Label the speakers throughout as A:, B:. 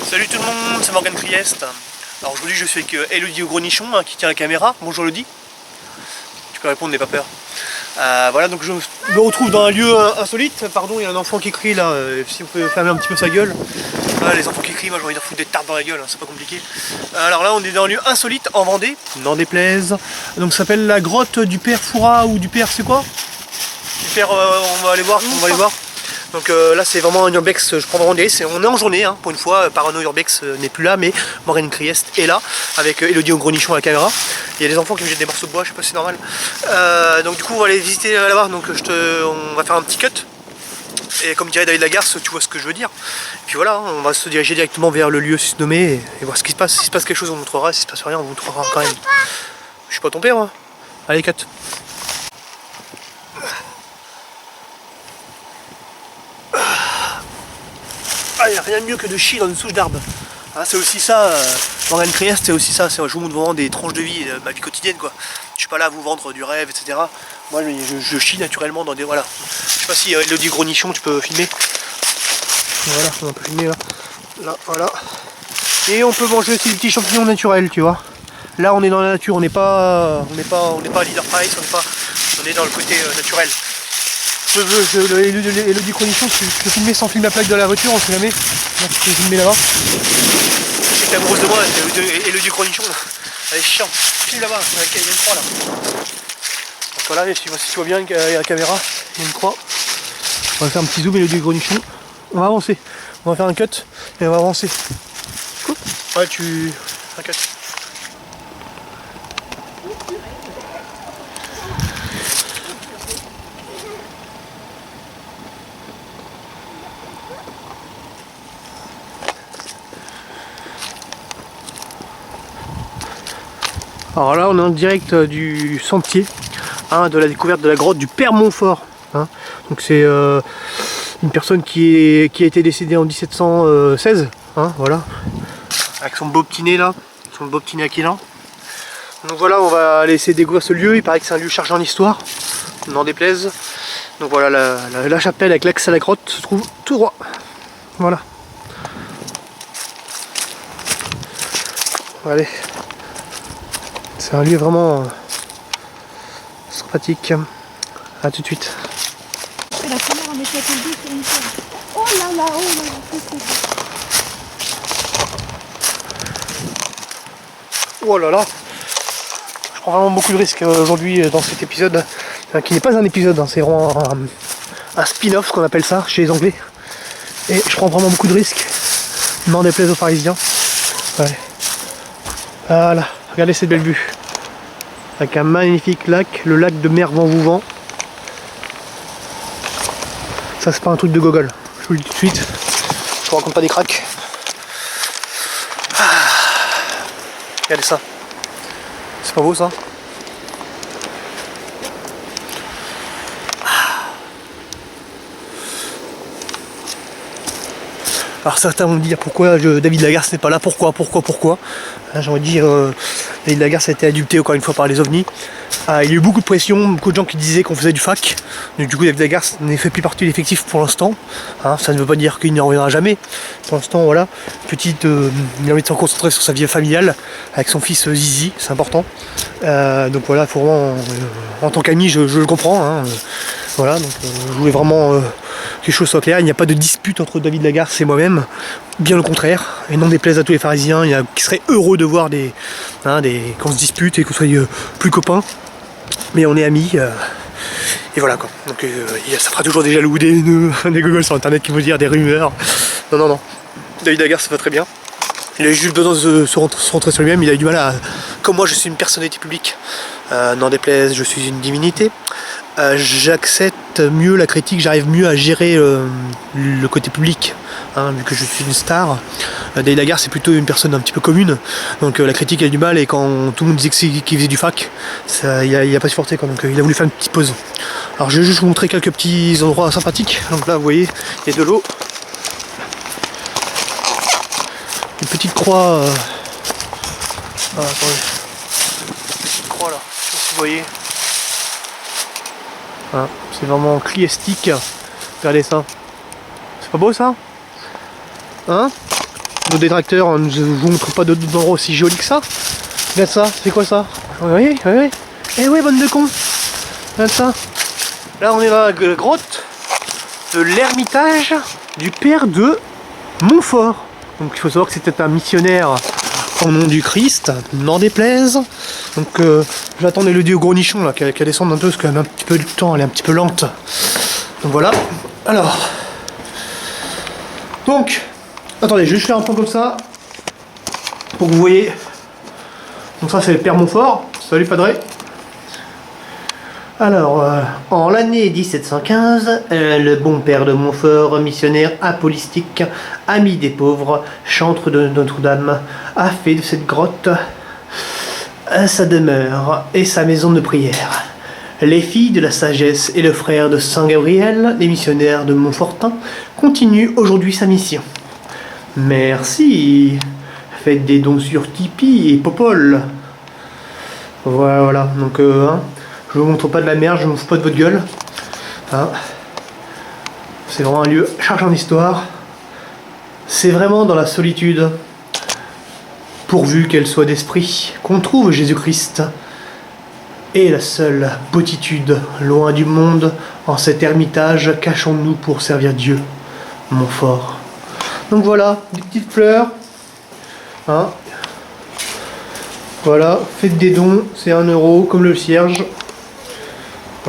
A: Salut tout le monde, c'est Morgan Trieste. Alors aujourd'hui je suis avec Elodie au gros nichon qui tient la caméra. Bonjour Elodie. Tu peux répondre, n'aie pas peur. Voilà, donc je me retrouve dans un lieu insolite. Pardon, il y a un enfant qui crie là, si vous pouvez fermer un petit peu sa gueule. Voilà, les enfants qui crient, moi j'ai envie de foutre des tartes dans la gueule, hein, c'est pas compliqué. Alors là on est dans un lieu insolite en Vendée, n'en déplaise. Donc ça s'appelle la grotte du Père Fouras ou du Père c'est quoi? Du Père, on va aller voir, Donc là c'est vraiment un urbex, je prends vraiment des risques. On est en journée hein, pour une fois, Parano Urbex n'est plus là, mais Morgan Trieste est là, avec Elodie au gros nichon à la caméra. Il y a des enfants qui me jettent des morceaux de bois, je sais pas si c'est normal. Donc du coup on va aller visiter là-bas, donc on va faire un petit cut. Et comme dirait David Lagarce, tu vois ce que je veux dire. Et puis voilà, on va se diriger directement vers le lieu susnommé et voir ce qui se passe. S'il se passe quelque chose on vous montrera, s'il se passe rien on vous montrera quand même. Je suis pas ton père moi. Allez cut. Il n'y a rien de mieux que de chier dans une souche d'arbre. Hein, c'est aussi ça, Morgan Trieste, c'est aussi ça. Je vous montre vraiment des tranches de vie, ma vie quotidienne quoi. Je suis pas là à vous vendre du rêve, etc. Moi je chie naturellement dans des. Voilà. Je sais pas si Elodie gros nichon tu peux filmer. Voilà, on peut filmer là. Là, voilà. Et on peut manger aussi des petits champignons naturels, tu vois. Là on est dans la nature, on n'est pas à Leader Price, on est dans le côté naturel. Elodie Cronichon, je peux filmer sans filmer la plaque de la voiture, on sait jamais. Là, je peux filmer là-bas. Je sais que t'es amoureuse de moi, Elodie Cronichon. Elle est chiante. Filme là-bas, il y a une croix là. Donc voilà, si tu vois bien, il y a la caméra, il y a une croix. On va faire un petit zoom, Elodie Cronichon. On va avancer. On va faire un cut et on va avancer. Cool. Ouais, un cut. Alors là on est en direct du sentier hein, de la découverte de la grotte du Père Montfort. Hein. Donc c'est une personne qui a été décédée en 1716, hein, voilà, avec son beau petit nez là, son beau petit nez aquilin. Donc voilà, on va aller essayer de découvrir ce lieu, il paraît que c'est un lieu chargé en histoire, n'en déplaise. Donc voilà, la chapelle avec l'accès à la grotte se trouve tout droit. Voilà. Allez. C'est un lieu vraiment sympathique. A tout de suite.
B: C'est la première en effet sur une fois. Oh là là, c'est
A: Oh là là. Je prends vraiment beaucoup de risques aujourd'hui dans cet épisode, qui n'est pas un épisode, hein, c'est vraiment un spin-off, ce qu'on appelle ça chez les Anglais. Et je prends vraiment beaucoup de risques, n'en déplaise aux Parisiens. Ouais. Voilà, regardez cette belle vue. Avec un magnifique lac, le lac de Mervan-Vouvant. Ça c'est pas un truc de gogol, je vous le dis tout de suite. Je vous raconte pas des cracks. Regardez ça. C'est pas beau ça? Alors certains vont me dire pourquoi David Lagarce n'est pas là, pourquoi j'ai envie de dire David Lagarce a été adulté encore une fois par les ovnis. Il y a eu beaucoup de pression, beaucoup de gens qui disaient qu'on faisait du fac. Donc du coup David Lagarce ne fait plus partie de l'effectif pour l'instant. Hein, ça ne veut pas dire qu'il n'y reviendra jamais. Pour l'instant voilà, il a envie de se concentrer sur sa vie familiale avec son fils Zizi, c'est important. Donc voilà, il faut vraiment, en tant qu'ami je le comprends. Hein, voilà, donc je voulais vraiment que les choses soient claires, il n'y a pas de dispute entre David Lagarce et moi-même, bien au contraire, et non déplaise à tous les Pharisiens, qui seraient heureux de voir qu'on se dispute et qu'on soit plus copains, mais on est amis, et voilà quoi. Donc ça fera toujours des jaloux, des gogoles sur internet qui vont dire des rumeurs. Non, David Lagarce ça va très bien. Il a juste besoin de se rentrer sur lui-même, il a eu du mal à... Comme moi je suis une personnalité publique, n'en déplaise, je suis une divinité. J'accepte mieux la critique, j'arrive mieux à gérer le côté public, hein, vu que je suis une star. David Lagarce c'est plutôt une personne un petit peu commune, donc la critique a du mal, et quand tout le monde disait qu'il faisait du fac, il a pas supporté quoi, donc il a voulu faire une petite pause. Alors je vais juste vous montrer quelques petits endroits sympathiques. Donc là vous voyez, il y a de l'eau. Une petite croix. Attendez. Une petite croix là, je sais pas si vous voyez. Hein, c'est vraiment cliestique. Regardez ça. C'est pas beau ça? Hein? nos détracteurs ne vous montrent pas d'autres endroits aussi jolis que ça. Regarde ça, c'est quoi ça? Oui, oui, oui. Eh ouais, bande de cons. Regarde ça. Là, on est dans la grotte de l'ermitage du père de Montfort. Donc il faut savoir que c'était un missionnaire au nom du Christ, n'en déplaise. Donc j'attendais le dieu gros nichon là, qu'elle descende un peu parce qu'elle a un petit peu de temps, elle est un petit peu lente. Donc voilà. Alors. Donc, attendez, je vais juste faire un point comme ça. Pour que vous voyez. Donc ça c'est le père Montfort. Salut Padre. Alors, en l'année 1715, le bon père de Montfort, missionnaire apostolique, ami des pauvres, chantre de Notre-Dame, a fait de cette grotte sa demeure et sa maison de prière. Les filles de la sagesse et le frère de Saint Gabriel, les missionnaires de Montfortin, continuent aujourd'hui sa mission. Merci. Faites des dons sur Tipeee et Popol. Voilà, donc je vous montre pas de la merde, je me fous pas de votre gueule. Hein. C'est vraiment un lieu chargé en histoire. C'est vraiment dans la solitude, pourvu qu'elle soit d'esprit, qu'on trouve Jésus-Christ. Et la seule beautitude, loin du monde, en cet ermitage, cachons-nous pour servir Dieu, Montfort. Donc voilà, des petites fleurs. Hein. Voilà, faites des dons, c'est 1 euro, comme le cierge.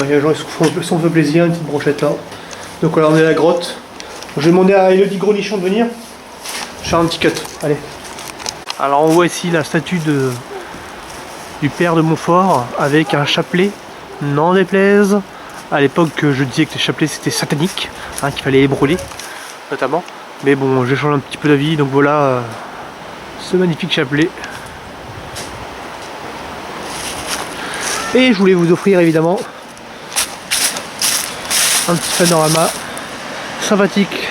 A: Il y a des gens qui s'en fait plaisir, une petite brochette là. Donc voilà, on est à la grotte. Je vais demander à Elodie Grosnichon de venir. Je vais faire un petit cut, allez. Alors on voit ici la statue du père de Montfort avec un chapelet, n'en déplaise. À l'époque, je disais que les chapelets c'était satanique, hein, qu'il fallait les brûler, notamment. Mais bon, j'ai changé un petit peu d'avis, donc voilà ce magnifique chapelet. Et je voulais vous offrir évidemment un petit panorama sympathique.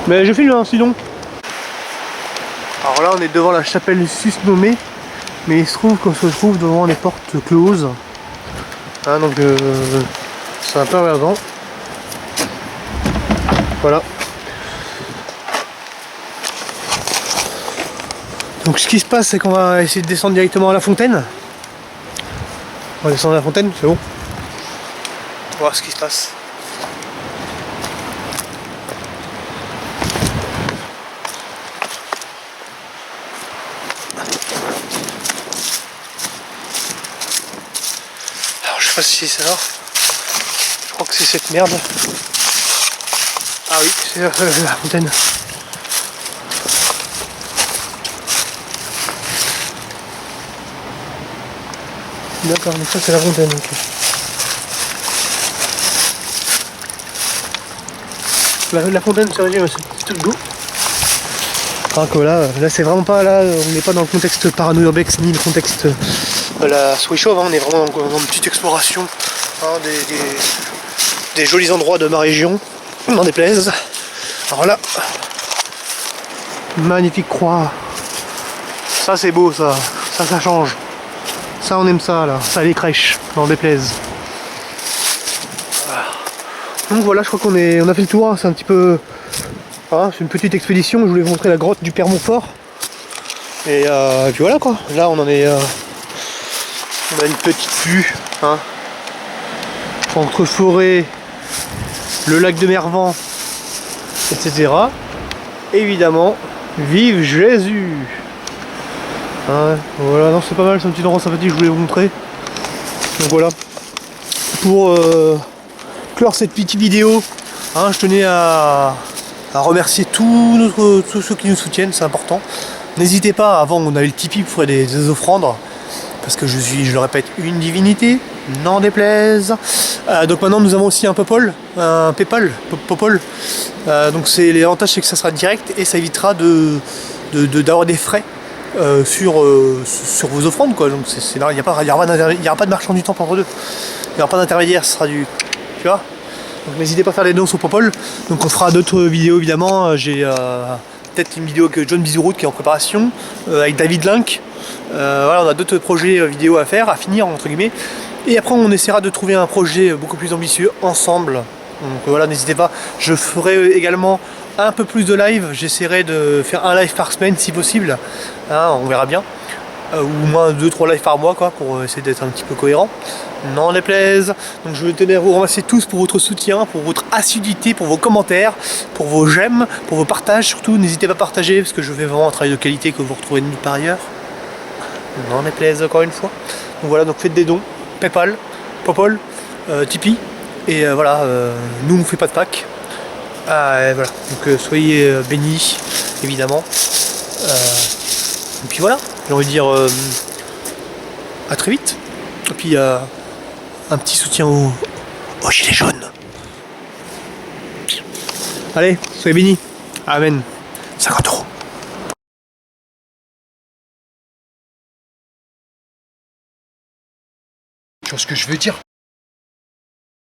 A: Mais je filme sinon. Alors là on est devant la chapelle susnommée, mais il se trouve qu'on se trouve devant les portes closes. Hein, donc c'est un peu emmerdant. Voilà. Donc ce qui se passe, c'est qu'on va essayer de descendre directement à la fontaine. On va descendre à la fontaine, c'est bon. On va voir ce qui se passe. Alors je sais pas si c'est ça. Je crois que c'est cette merde. Ah oui, c'est la fontaine. D'accord, mais ça c'est la fontaine. Okay. La fontaine se résume à ce petit goût. Alors que là c'est vraiment pas là, on n'est pas dans le contexte parano-urbex ni le contexte la souris chauve, hein, on est vraiment dans une petite exploration hein, des jolis endroits de ma région, n'en déplaise. Alors là, magnifique croix. Ça c'est beau ça change. Ça on aime ça là, ça les crèches, n'en déplaise. Donc voilà, je crois qu'on a fait le tour, hein. C'est un petit peu... Hein, c'est une petite expédition, je voulais vous montrer la grotte du père Montfort. Et puis voilà quoi, là on en est... on a une petite vue, hein, entre forêt, le lac de Mervan, etc. Évidemment, vive Jésus! Hein, voilà, non c'est pas mal, c'est un petit endroit sympathique, je voulais vous montrer. Donc voilà, pour clore cette petite vidéo, hein, je tenais à remercier tous ceux qui nous soutiennent, c'est important. N'hésitez pas, avant on avait le Tipeee pour faire des offrandes, parce que je suis, je le répète, une divinité, n'en déplaise. Donc maintenant nous avons aussi un Popol, un PayPal, Popol. Donc l'avantage c'est que ça sera direct et ça évitera d'avoir des frais sur vos offrandes quoi. Donc il n'y aura pas de marchand du temps entre deux. Il n'y aura pas d'intermédiaire, ce sera du... Tu vois. Donc n'hésitez pas à faire des dons sur Popol. Donc on fera d'autres vidéos évidemment. J'ai peut-être une vidéo avec John Bisouroute qui est en préparation, avec David Link. Voilà, on a d'autres projets vidéo à faire, à finir entre guillemets. Et après on essaiera de trouver un projet beaucoup plus ambitieux ensemble. Donc voilà, n'hésitez pas. Je ferai également un peu plus de live. J'essaierai de faire un live par semaine si possible. Hein, on verra bien. Ou au moins 2-3 lives par mois quoi, pour essayer d'être un petit peu cohérent. N'en déplaise. Donc je tenais à vous remercier tous pour votre soutien, pour votre assiduité, pour vos commentaires, pour vos j'aime, pour vos partages surtout. N'hésitez pas à partager parce que je fais vraiment un travail de qualité que vous retrouvez nulle part ailleurs. N'en déplaise encore une fois. Donc voilà, donc faites des dons. Paypal, Popol, Tipeee. Et voilà, nous on ne fait pas de pack. Voilà, donc soyez bénis, évidemment. Et puis voilà, j'ai envie de dire à très vite. Et puis un petit soutien aux gilets jaunes. Allez, soyez bénis. Amen. 50 €. Tu vois ce que je veux dire?